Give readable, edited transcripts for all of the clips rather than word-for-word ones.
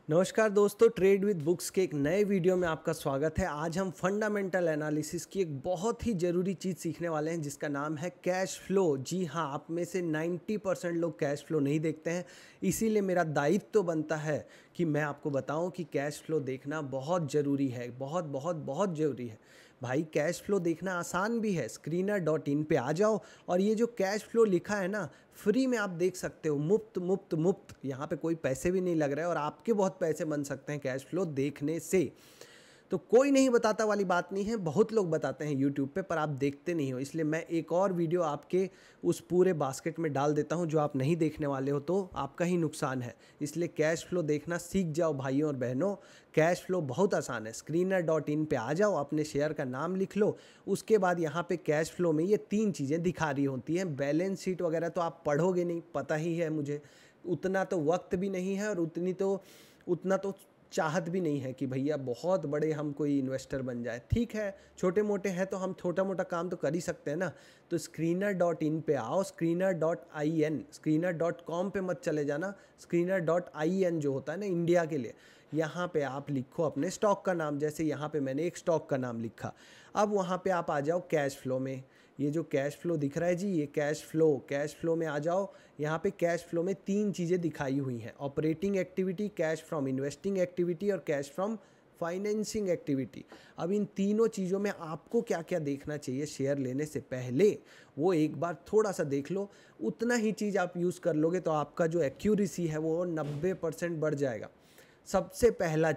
नमस्कार दोस्तों, trade with books के एक नए वीडियो में आपका स्वागत है। आज हम फंडामेंटल एनालिसिस की एक बहुत ही ज़रूरी चीज़ सीखने वाले हैं जिसका नाम है कैश फ्लो। जी हाँ, आप में से 90% लोग कैश फ्लो नहीं देखते हैं, इसीलिए मेरा दायित्व तो बनता है कि मैं आपको बताऊं कि कैश फ्लो देखना बहुत ज़रूरी है। बहुत बहुत बहुत ज़रूरी है भाई। कैश फ्लो देखना आसान भी है, screener.in पे आ जाओ और ये जो कैश फ्लो लिखा है ना, फ्री में आप देख सकते हो, मुफ्त मुफ्त मुफ्त। यहाँ पे कोई पैसे भी नहीं लग रहे हैं और आपके बहुत पैसे बन सकते हैं कैश फ्लो देखने से। तो कोई नहीं बताता वाली बात नहीं है, बहुत लोग बताते हैं यूट्यूब पे, पर आप देखते नहीं हो। इसलिए मैं एक और वीडियो आपके उस पूरे बास्केट में डाल देता हूं जो आप नहीं देखने वाले हो, तो आपका ही नुकसान है। इसलिए कैश फ्लो देखना सीख जाओ भाइयों और बहनों। कैश फ्लो बहुत आसान है। screener.in पे आ जाओ, अपने शेयर का नाम लिख लो, उसके बाद यहाँ पे कैश फ्लो में ये 3 चीज़ें दिखा रही होती हैं। बैलेंस शीट वगैरह तो आप पढ़ोगे नहीं, पता ही है मुझे, उतना तो वक्त भी नहीं है और उतना तो चाहत भी नहीं है कि भैया बहुत बड़े हम कोई इन्वेस्टर बन जाए। ठीक है, छोटे मोटे हैं तो हम छोटा मोटा काम तो कर ही सकते हैं ना। तो screener.in पे आओ, screener.com पे मत चले जाना, screener.in जो होता है ना इंडिया के लिए, यहाँ पे आप लिखो अपने स्टॉक का नाम। जैसे यहाँ पे मैंने एक स्टॉक का नाम लिखा। अब वहाँ पे आप आ जाओ कैश फ्लो में। ये जो कैश फ्लो दिख रहा है जी, ये कैश फ्लो में आ जाओ। यहाँ पे कैश फ्लो में 3 चीज़ें दिखाई हुई हैं: operating activity, cash from investing activity और कैश फ्रॉम फाइनेंसिंग एक्टिविटी। अब इन तीनों चीज़ों में आपको क्या क्या देखना चाहिए शेयर लेने से पहले, वो एक बार थोड़ा सा देख लो। उतना ही चीज़ आप यूज़ कर लोगे तो आपका जो एक्यूरेसी है वो 90% बढ़ जाएगा। सबसे पहला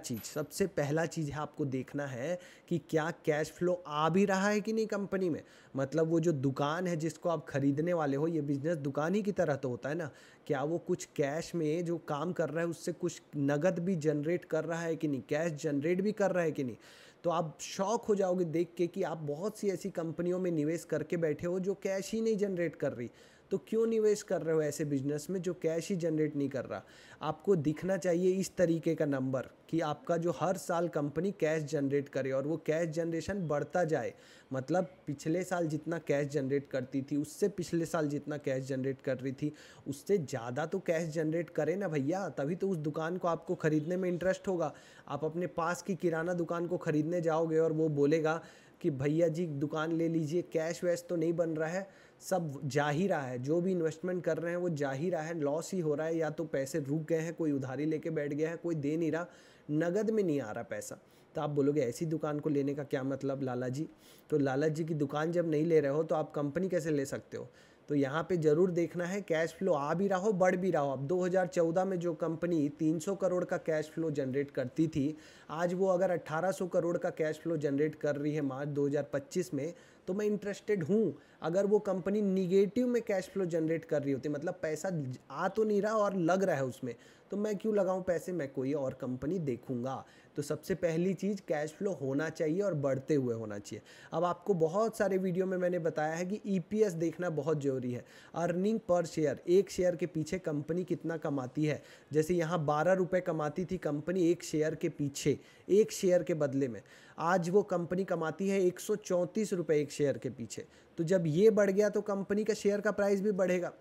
चीज़ है आपको देखना है कि क्या कैश फ्लो आ भी रहा है कि नहीं कंपनी में। मतलब वो जो दुकान है जिसको आप खरीदने वाले हो, ये बिजनेस दुकान ही की तरह तो होता है ना, क्या वो कुछ कैश में जो काम कर रहा है उससे कुछ नगद भी जनरेट कर रहा है कि नहीं, कैश जनरेट भी कर रहा है कि नहीं। तो आप शॉक हो जाओगे देख के कि आप बहुत सी ऐसी कंपनियों में निवेश करके बैठे हो जो कैश ही नहीं जनरेट कर रही। तो क्यों निवेश कर रहे हो ऐसे बिजनेस में जो कैश ही जनरेट नहीं कर रहा। आपको दिखना चाहिए इस तरीके का नंबर कि आपका जो हर साल कंपनी कैश जनरेट करे और वो कैश जनरेशन बढ़ता जाए। मतलब पिछले साल जितना कैश जनरेट करती थी उससे पिछले साल जितना कैश जनरेट कर रही थी उससे ज़्यादा तो कैश जनरेट करे ना भैया, तभी तो उस दुकान को आपको ख़रीदने में इंटरेस्ट होगा। आप अपने पास की किराना दुकान को ख़रीदने जाओगे और वो बोलेगा कि भैया जी दुकान ले लीजिए, कैश वैश तो नहीं बन रहा है, सब जा ही रहा है, जो भी इन्वेस्टमेंट कर रहे हैं वो जा ही रहा है, लॉस ही हो रहा है, या तो पैसे रुक गए हैं, कोई उधारी लेके बैठ गया है, कोई दे नहीं रहा, नगद में नहीं आ रहा पैसा। तो आप बोलोगे ऐसी दुकान को लेने का क्या मतलब लाला जी। तो लाला जी की दुकान जब नहीं ले रहे हो तो आप कंपनी कैसे ले सकते हो। तो यहाँ पे ज़रूर देखना है कैश फ्लो आ भी रहा हो, बढ़ भी रहा हो। अब 2014 में जो कंपनी 300 करोड़ का कैश फ्लो जनरेट करती थी, आज वो अगर 1800 करोड़ का कैश फ्लो जनरेट कर रही है मार्च 2025 में, तो मैं इंटरेस्टेड हूँ। अगर वो कंपनी निगेटिव में कैश फ्लो जनरेट कर रही होती, मतलब पैसा आ तो नहीं रहा और लग रहा है उसमें, तो मैं क्यों लगाऊं पैसे, मैं कोई और कंपनी देखूंगा। तो सबसे पहली चीज़ कैश फ्लो होना चाहिए और बढ़ते हुए होना चाहिए। अब आपको बहुत सारे वीडियो में मैंने बताया है कि ईपीएस देखना बहुत ज़रूरी है, अर्निंग पर शेयर, एक शेयर के पीछे कंपनी कितना कमाती है। जैसे यहाँ 12 रुपये कमाती थी कंपनी एक शेयर के पीछे, एक शेयर के बदले में, आज वो कंपनी कमाती है 134 रुपये एक शेयर के पीछे। तो जब ये बढ़ गया तो कंपनी का शेयर का प्राइस भी बढ़ेगा।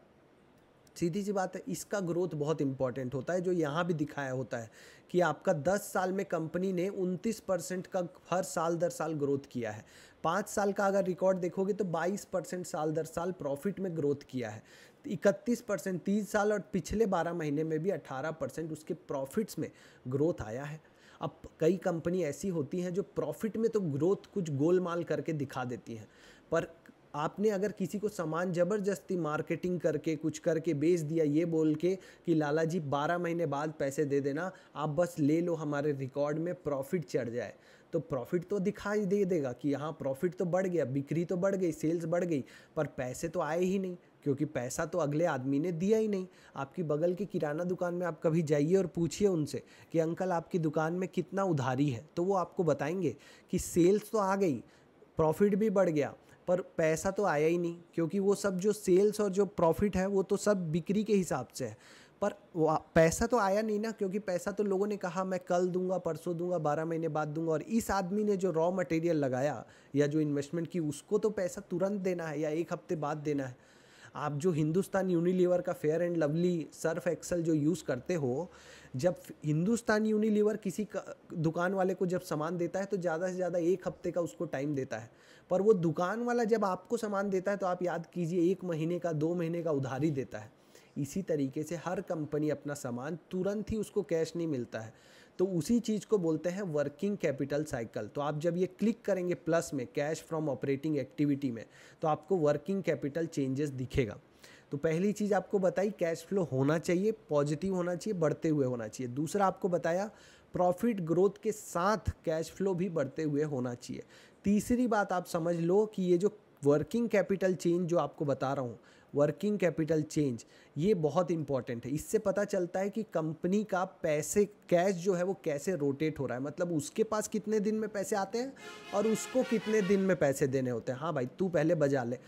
सीधी सी बात है। इसका ग्रोथ बहुत इंपॉर्टेंट होता है, जो यहाँ भी दिखाया होता है कि आपका 10 साल में कंपनी ने 29% का हर साल दर साल ग्रोथ किया है। 5 साल का अगर रिकॉर्ड देखोगे तो 22% साल दर साल प्रॉफिट में ग्रोथ किया है। 31% 30 साल और पिछले 12 महीने में भी 18% उसके प्रॉफिट्स में ग्रोथ आया है। अब कई कंपनी ऐसी होती हैं जो प्रॉफिट में तो ग्रोथ कुछ गोलमाल करके दिखा देती हैं, पर आपने अगर किसी को सामान ज़बरदस्ती मार्केटिंग करके कुछ करके बेच दिया ये बोल के कि लाला जी 12 महीने बाद पैसे दे देना, आप बस ले लो हमारे रिकॉर्ड में प्रॉफिट चढ़ जाए, तो प्रॉफिट तो दिखाई दे देगा कि यहाँ प्रॉफिट तो बढ़ गया, बिक्री तो बढ़ गई, सेल्स बढ़ गई, पर पैसे तो आए ही नहीं, क्योंकि पैसा तो अगले आदमी ने दिया ही नहीं। आपकी बगल की किराना दुकान में आप कभी जाइए और पूछिए उनसे कि अंकल आपकी दुकान में कितना उधारी है, तो वो आपको बताएंगे कि सेल्स तो आ गई, प्रॉफिट भी बढ़ गया, पर पैसा तो आया ही नहीं, क्योंकि वो सब जो सेल्स और जो प्रॉफिट है वो तो सब बिक्री के हिसाब से है, पर पैसा तो आया नहीं ना, क्योंकि पैसा तो लोगों ने कहा मैं कल दूंगा, परसों दूंगा, 12 महीने बाद दूंगा, और इस आदमी ने जो रॉ मटेरियल लगाया या जो इन्वेस्टमेंट की उसको तो पैसा तुरंत देना है या एक हफ्ते बाद देना है। आप जो हिंदुस्तान यूनिलीवर का fair and lovely Surf Excel जो यूज़ करते हो, जब हिंदुस्तान यूनिलीवर किसी दुकान वाले को जब सामान देता है तो ज़्यादा से ज़्यादा 1 हफ्ते का उसको टाइम देता है, पर वो दुकान वाला जब आपको सामान देता है तो आप याद कीजिए 1 महीने का 2 महीने का उधारी देता है। इसी तरीके से हर कंपनी अपना सामान तुरंत ही उसको कैश नहीं मिलता है, तो उसी चीज़ को बोलते हैं वर्किंग कैपिटल साइकिल। तो आप जब ये क्लिक करेंगे प्लस में कैश फ्रॉम ऑपरेटिंग एक्टिविटी में, तो आपको वर्किंग कैपिटल चेंजेस दिखेगा। तो पहली चीज़ आपको बताई कैश फ्लो होना चाहिए, पॉजिटिव होना चाहिए, बढ़ते हुए होना चाहिए। दूसरा आपको बताया प्रॉफिट ग्रोथ के साथ कैश फ्लो भी बढ़ते हुए होना चाहिए। तीसरी बात आप समझ लो कि ये जो वर्किंग कैपिटल चेंज जो आपको बता रहा हूँ, वर्किंग कैपिटल चेंज, ये बहुत इंपॉर्टेंट है। इससे पता चलता है कि कंपनी का पैसे कैश जो है वो कैसे रोटेट हो रहा है, मतलब उसके पास कितने दिन में पैसे आते हैं और उसको कितने दिन में पैसे देने होते हैं। हाँ भाई तू पहले बजा ले,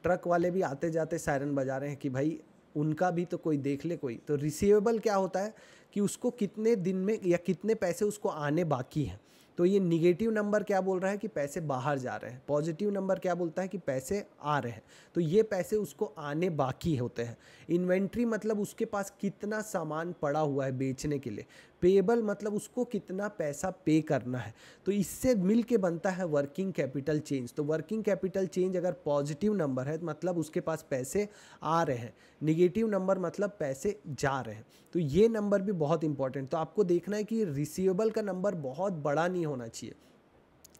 ट्रक वाले भी आते जाते सायरन बजा रहे हैं कि भाई उनका भी तो कोई देख ले कोई। तो रिसीवेबल क्या होता है कि उसको कितने दिन में या कितने पैसे उसको आने बाकी हैं। तो ये निगेटिव नंबर क्या बोल रहा है कि पैसे बाहर जा रहे हैं, पॉजिटिव नंबर क्या बोलता है कि पैसे आ रहे हैं। तो ये पैसे उसको आने बाकी होते हैं। इन्वेंट्री मतलब उसके पास कितना सामान पड़ा हुआ है बेचने के लिए। पेएबल मतलब उसको कितना पैसा पे करना है। तो इससे मिल के बनता है वर्किंग कैपिटल चेंज। तो वर्किंग कैपिटल चेंज अगर पॉजिटिव नंबर है मतलब उसके पास पैसे आ रहे हैं, निगेटिव नंबर मतलब पैसे जा रहे हैं। तो ये नंबर भी बहुत इंपॉर्टेंट। तो आपको देखना है कि रिसीवेबल का नंबर बहुत बड़ा नहीं होना चाहिए।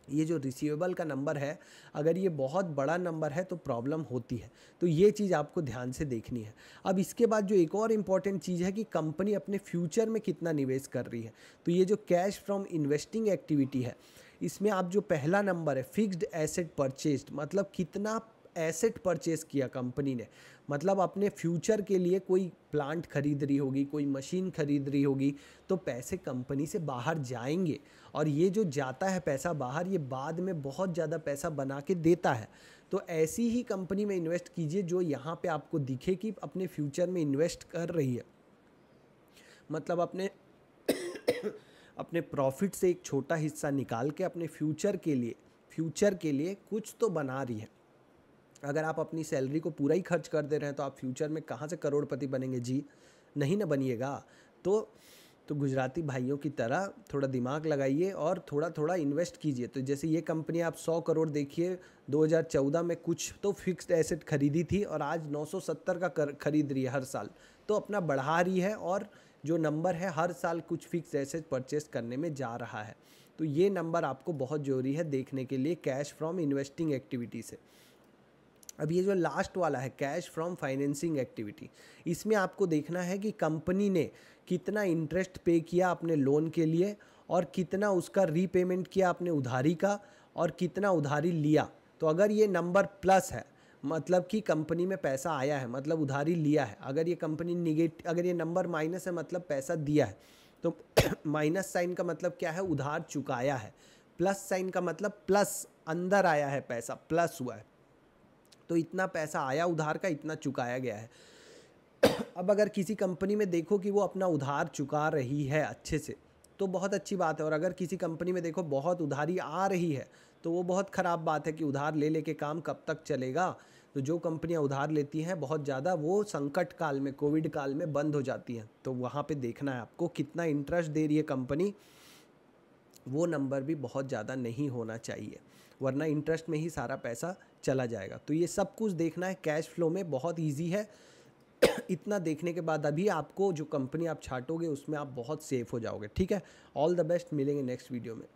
ये जो रिसीवेबल का नंबर है अगर ये बहुत बड़ा नंबर है तो प्रॉब्लम होती है। तो ये चीज़ आपको ध्यान से देखनी है। अब इसके बाद जो एक और इम्पॉर्टेंट चीज़ है कि कंपनी अपने फ्यूचर में कितना निवेश कर रही है। तो ये जो कैश फ्रॉम इन्वेस्टिंग एक्टिविटी है, इसमें आप जो पहला नंबर है फिक्स्ड एसेट परचेज्ड, मतलब कितना एसेट परचेज किया कंपनी ने, मतलब अपने फ्यूचर के लिए कोई प्लांट खरीद रही होगी, कोई मशीन खरीद रही होगी, तो पैसे कंपनी से बाहर जाएंगे। और ये जो जाता है पैसा बाहर, ये बाद में बहुत ज़्यादा पैसा बना के देता है। तो ऐसी ही कंपनी में इन्वेस्ट कीजिए जो यहाँ पे आपको दिखे कि अपने फ्यूचर में इन्वेस्ट कर रही है, मतलब अपने अपने प्रॉफिट से एक छोटा हिस्सा निकाल के अपने फ्यूचर के लिए कुछ तो बना रही है। अगर आप अपनी सैलरी को पूरा ही खर्च कर दे रहे हैं तो आप फ्यूचर में कहाँ से करोड़पति बनेंगे जी, नहीं ना बनिएगा। तो गुजराती भाइयों की तरह थोड़ा दिमाग लगाइए और थोड़ा थोड़ा इन्वेस्ट कीजिए। तो जैसे ये कंपनी आप 100 करोड़ देखिए 2014 में कुछ तो फिक्स्ड एसेट खरीदी थी और आज 970 का खरीद रही है हर साल, तो अपना बढ़ा रही है और जो नंबर है हर साल कुछ फिक्स्ड एसेट परचेस करने में जा रहा है। तो ये नंबर आपको बहुत ज़रूरी है देखने के लिए कैश फ्रॉम इन्वेस्टिंग एक्टिविटी से। अब ये जो लास्ट वाला है कैश फ्रॉम फाइनेंसिंग एक्टिविटी, इसमें आपको देखना है कि कंपनी ने कितना इंटरेस्ट पे किया अपने लोन के लिए और कितना उसका रीपेमेंट किया अपने उधारी का और कितना उधारी लिया। तो अगर ये नंबर प्लस है मतलब कि कंपनी में पैसा आया है, मतलब उधारी लिया है। अगर ये कंपनी अगर ये नंबर माइनस है मतलब पैसा दिया है। तो माइनस साइन का मतलब क्या है, उधार चुकाया है। प्लस साइन का मतलब प्लस अंदर आया है, पैसा प्लस हुआ है। तो इतना पैसा आया उधार का, इतना चुकाया गया है। अब अगर किसी कंपनी में देखो कि वो अपना उधार चुका रही है अच्छे से तो बहुत अच्छी बात है, और अगर किसी कंपनी में देखो बहुत उधारी आ रही है तो वो बहुत ख़राब बात है कि उधार ले लेके काम कब तक चलेगा। तो जो कंपनियां उधार लेती हैं बहुत ज़्यादा, वो संकट काल में, कोविड काल में बंद हो जाती हैं। तो वहाँ पे देखना है आपको कितना इंटरेस्ट दे रही है कंपनी, वो नंबर भी बहुत ज़्यादा नहीं होना चाहिए, वरना इंटरेस्ट में ही सारा पैसा चला जाएगा। तो ये सब कुछ देखना है कैश फ्लो में, बहुत इजी है। इतना देखने के बाद अभी आपको जो कंपनी आप छाटोगे उसमें आप बहुत सेफ हो जाओगे। ठीक है, ऑल द बेस्ट, मिलेंगे नेक्स्ट वीडियो में।